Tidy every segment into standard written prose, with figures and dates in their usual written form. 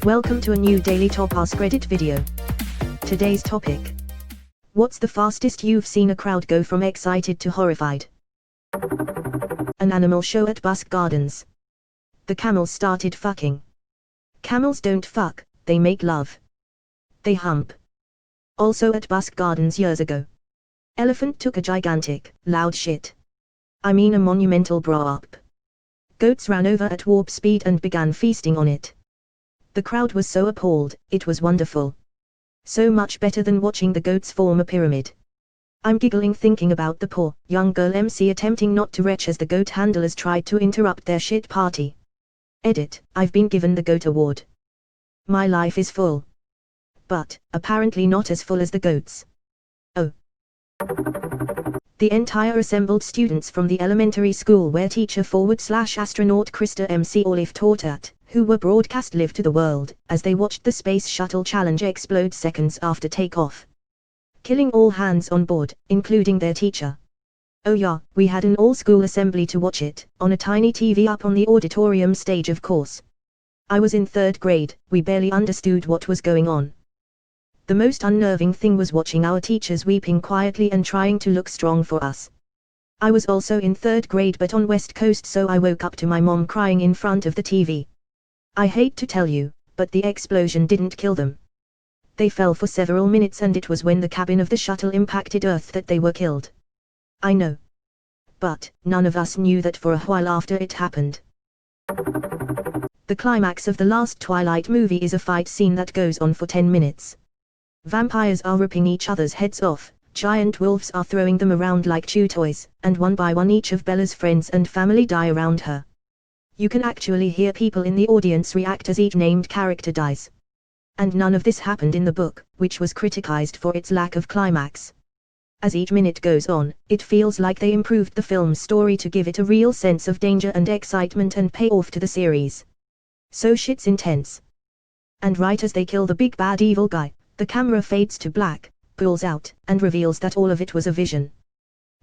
Welcome to a new daily top Askreddit video. Today's topic. What's the fastest you've seen a crowd go from excited to horrified? An animal show at Busch Gardens. The camels started fucking. Camels don't fuck, they make love. They hump. Also at Busch Gardens years ago. Elephant took a gigantic, loud shit. I mean a monumental bra up. Goats ran over at warp speed and began feasting on it. The crowd was so appalled, it was wonderful. So much better than watching the goats form a pyramid. I'm giggling thinking about the poor, young girl MC attempting not to retch as the goat handlers tried to interrupt their shit party. Edit, I've been given the goat award. My life is full. But, apparently not as full as the goats. Oh. The entire assembled students from the elementary school where teacher/astronaut Krista MC Olive taught at, who were broadcast live to the world, as they watched the Space Shuttle Challenge explode seconds after takeoff. Killing all hands on board, including their teacher. Oh yeah, we had an all-school assembly to watch it, on a tiny TV up on the auditorium stage of course. I was in 3rd grade, we barely understood what was going on. The most unnerving thing was watching our teachers weeping quietly and trying to look strong for us. I was also in 3rd grade but on West Coast, so I woke up to my mom crying in front of the TV. I hate to tell you, but the explosion didn't kill them. They fell for several minutes and it was when the cabin of the shuttle impacted Earth that they were killed. I know. But, none of us knew that for a while after it happened. The climax of the last Twilight movie is a fight scene that goes on for 10 minutes. Vampires are ripping each other's heads off, giant wolves are throwing them around like chew toys, and one by one each of Bella's friends and family die around her. You can actually hear people in the audience react as each named character dies. And none of this happened in the book, which was criticized for its lack of climax. As each minute goes on, it feels like they improved the film's story to give it a real sense of danger and excitement and payoff to the series. So shit's intense. And right as they kill the big bad evil guy, the camera fades to black, pulls out, and reveals that all of it was a vision.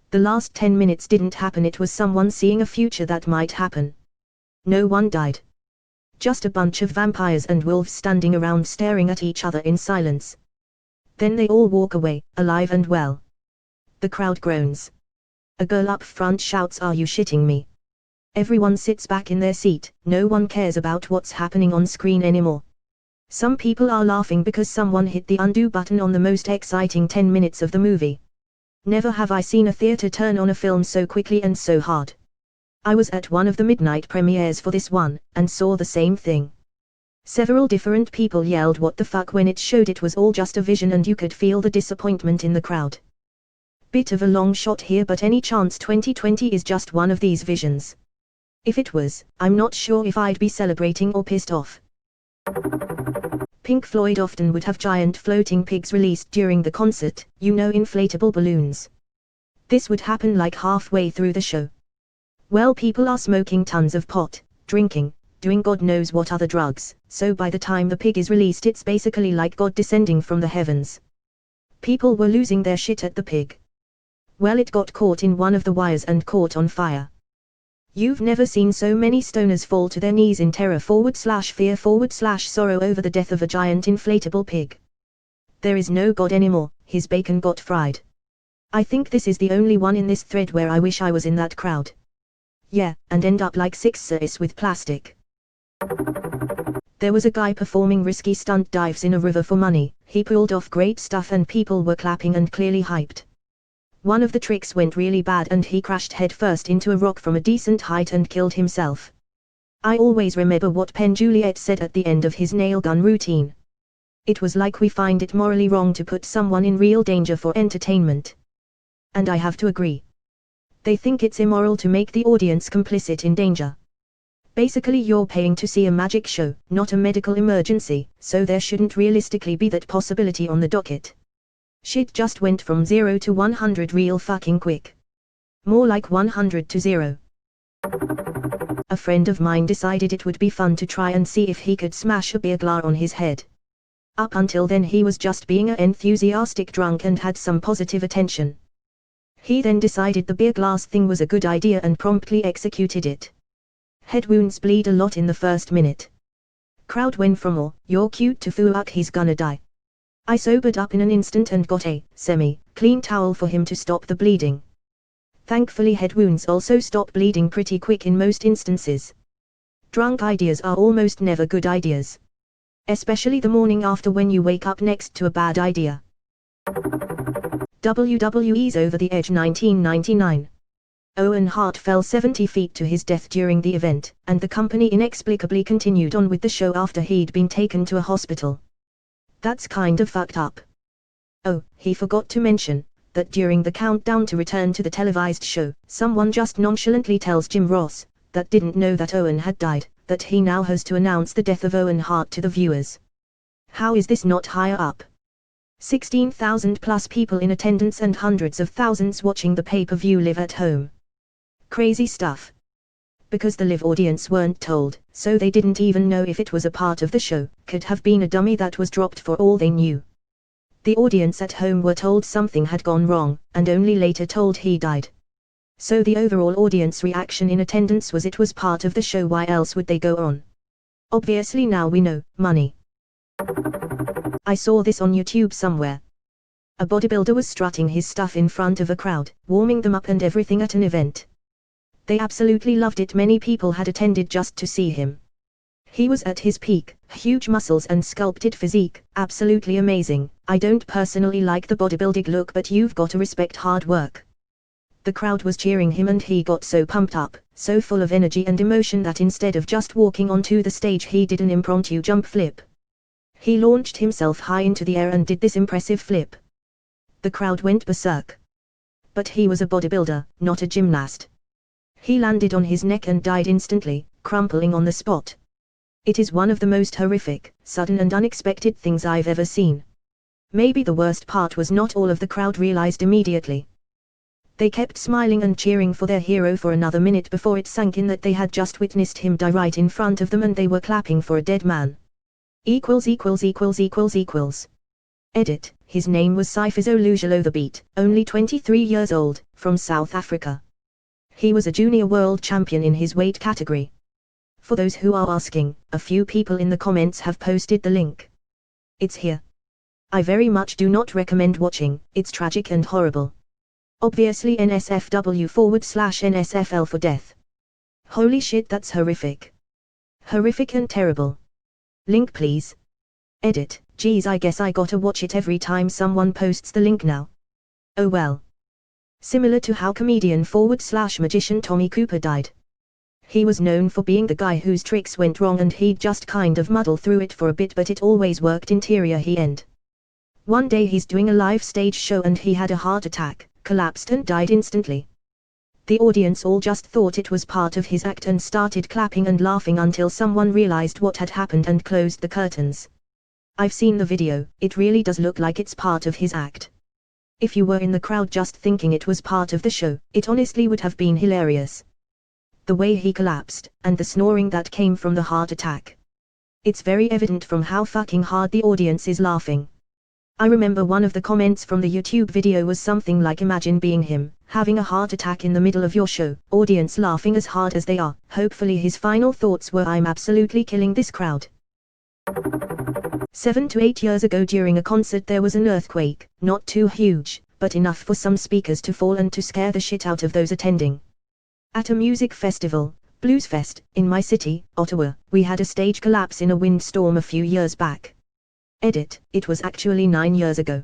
The last 10 minutes didn't happen, it was someone seeing a future that might happen. No one died. Just a bunch of vampires and wolves standing around staring at each other in silence. Then they all walk away, alive and well. The crowd groans. A girl up front shouts, "Are you shitting me?" Everyone sits back in their seat, no one cares about what's happening on screen anymore. Some people are laughing because someone hit the undo button on the most exciting 10 minutes of the movie. Never have I seen a theater turn on a film so quickly and so hard. I was at one of the midnight premieres for this one, and saw the same thing. Several different people yelled what the fuck when it showed it was all just a vision, and you could feel the disappointment in the crowd. Bit of a long shot here, but any chance 2020 is just one of these visions? If it was, I'm not sure if I'd be celebrating or pissed off. Pink Floyd often would have giant floating pigs released during the concert, you know, inflatable balloons. This would happen like halfway through the show. Well, people are smoking tons of pot, drinking, doing God knows what other drugs, so by the time the pig is released it's basically like God descending from the heavens. People were losing their shit at the pig. Well, it got caught in one of the wires and caught on fire. You've never seen so many stoners fall to their knees in terror/fear/sorrow over the death of a giant inflatable pig. There is no God anymore, his bacon got fried. I think this is the only one in this thread where I wish I was in that crowd. Yeah, and end up like 6 with plastic. There was a guy performing risky stunt dives in a river for money, he pulled off great stuff and people were clapping and clearly hyped. One of the tricks went really bad and he crashed headfirst into a rock from a decent height and killed himself. I always remember what Penn Jillette said at the end of his nail gun routine. It was like, we find it morally wrong to put someone in real danger for entertainment. And I have to agree. They think it's immoral to make the audience complicit in danger. Basically, you're paying to see a magic show, not a medical emergency, so there shouldn't realistically be that possibility on the docket. Shit just went from 0 to 100 real fucking quick. More like 100 to 0. A friend of mine decided it would be fun to try and see if he could smash a beer glass on his head. Up until then he was just being an enthusiastic drunk and had some positive attention. He then decided the beer glass thing was a good idea and promptly executed it. Head wounds bleed a lot in the first minute. Crowd went from "oh, you're cute" to "fuck, he's gonna die." I sobered up in an instant and got a clean towel for him to stop the bleeding. Thankfully head wounds also stop bleeding pretty quick in most instances. Drunk ideas are almost never good ideas. Especially the morning after when you wake up next to a bad idea. WWE's Over the Edge 1999. Owen Hart fell 70 feet to his death during the event, and the company inexplicably continued on with the show after he'd been taken to a hospital. That's kind of fucked up. Oh, he forgot to mention that during the countdown to return to the televised show, someone just nonchalantly tells Jim Ross, that didn't know that Owen had died, that he now has to announce the death of Owen Hart to the viewers. How is this not higher up? 16,000 plus people in attendance and hundreds of thousands watching the pay-per-view live at home. Crazy stuff. Because the live audience weren't told, so they didn't even know if it was a part of the show, could have been a dummy that was dropped for all they knew. The audience at home were told something had gone wrong, and only later told he died. So the overall audience reaction in attendance was it was part of the show. Why else would they go on? Obviously now we know, money. I saw this on YouTube somewhere. A bodybuilder was strutting his stuff in front of a crowd, warming them up and everything at an event. They absolutely loved it. Many people had attended just to see him. He was at his peak, huge muscles and sculpted physique, absolutely amazing. I don't personally like the bodybuilding look, but you've got to respect hard work. The crowd was cheering him and he got so pumped up, so full of energy and emotion that instead of just walking onto the stage he did an impromptu jump flip. He launched himself high into the air and did this impressive flip. The crowd went berserk. But he was a bodybuilder, not a gymnast. He landed on his neck and died instantly, crumpling on the spot. It is one of the most horrific, sudden and unexpected things I've ever seen. Maybe the worst part was not all of the crowd realized immediately. They kept smiling and cheering for their hero for another minute before it sank in that they had just witnessed him die right in front of them and they were clapping for a dead man. Edit, his name was Sifiso Lujalo the Beat, only 23 years old, from South Africa. He was a junior world champion in his weight category. For those who are asking, a few people in the comments have posted the link. It's here. I very much do not recommend watching, it's tragic and horrible. Obviously NSFW/NSFL for death. Holy shit, that's horrific. Horrific and terrible. Link please. Edit, geez, I guess I gotta watch it every time someone posts the link now. Oh well. Similar to how comedian/magician Tommy Cooper died. He was known for being the guy whose tricks went wrong and he'd just kind of muddle through it for a bit, but it always worked interior he end. One day he's doing a live stage show and he had a heart attack, collapsed and died instantly. The audience all just thought it was part of his act and started clapping and laughing until someone realized what had happened and closed the curtains. I've seen the video, it really does look like it's part of his act. If you were in the crowd just thinking it was part of the show, it honestly would have been hilarious. The way he collapsed, and the snoring that came from the heart attack. It's very evident from how fucking hard the audience is laughing. I remember one of the comments from the YouTube video was something like, imagine being him, having a heart attack in the middle of your show, audience laughing as hard as they are. Hopefully his final thoughts were, I'm absolutely killing this crowd. 7 to 8 years ago during a concert there was an earthquake, not too huge, but enough for some speakers to fall and to scare the shit out of those attending. At a music festival, Bluesfest, in my city, Ottawa, we had a stage collapse in a windstorm a few years back. Edit, it was actually 9 years ago.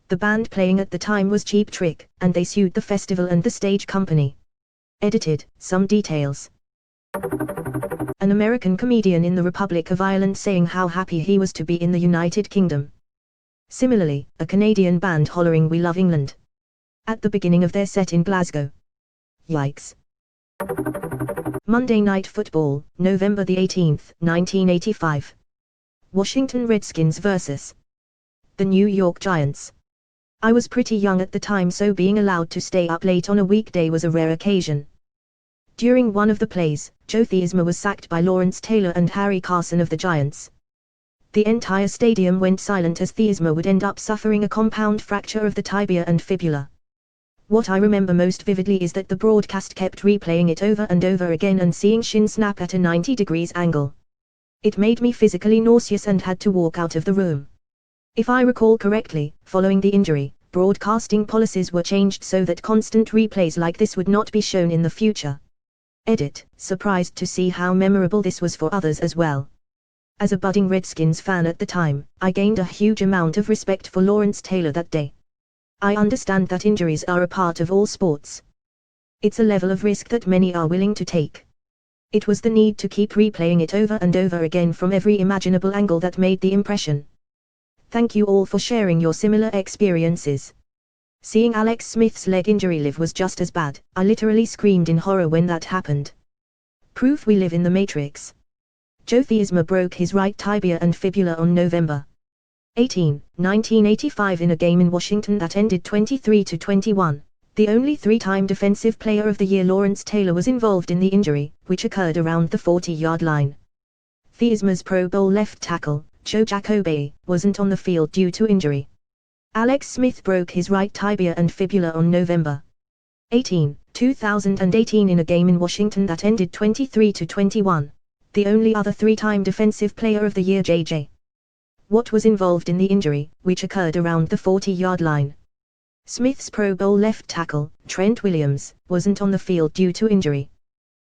The band playing at the time was Cheap Trick, and they sued the festival and the stage company. Edited, some details. An American comedian in the Republic of Ireland saying how happy he was to be in the United Kingdom. Similarly, a Canadian band hollering "We love England" at the beginning of their set in Glasgow. Yikes. Monday Night Football, November the 18th, 1985. Washington Redskins vs. the New York Giants. I was pretty young at the time, so being allowed to stay up late on a weekday was a rare occasion. During one of the plays, Joe Theismann was sacked by Lawrence Taylor and Harry Carson of the Giants. The entire stadium went silent as Theismann would end up suffering a compound fracture of the tibia and fibula. What I remember most vividly is that the broadcast kept replaying it over and over again and seeing shin snap at a 90 degrees angle. It made me physically nauseous and had to walk out of the room. If I recall correctly, following the injury, broadcasting policies were changed so that constant replays like this would not be shown in the future. Edit, surprised to see how memorable this was for others as well. As a budding Redskins fan at the time, I gained a huge amount of respect for Lawrence Taylor that day. I understand that injuries are a part of all sports. It's a level of risk that many are willing to take. It was the need to keep replaying it over and over again from every imaginable angle that made the impression. Thank you all for sharing your similar experiences. Seeing Alex Smith's leg injury live was just as bad. I literally screamed in horror when that happened. Proof we live in the Matrix. Joe Theismer broke his right tibia and fibula on November 18, 1985 in a game in Washington that ended 23-21. The only three-time Defensive Player of the Year Lawrence Taylor was involved in the injury, which occurred around the 40-yard line. Theismer's Pro Bowl left tackle, Joe Jacoby, wasn't on the field due to injury. Alex Smith broke his right tibia and fibula on November 18, 2018 in a game in Washington that ended 23-21. The only other three-time Defensive Player of the Year J.J. Watt was involved in the injury, which occurred around the 40-yard line. Smith's Pro Bowl left tackle, Trent Williams, wasn't on the field due to injury.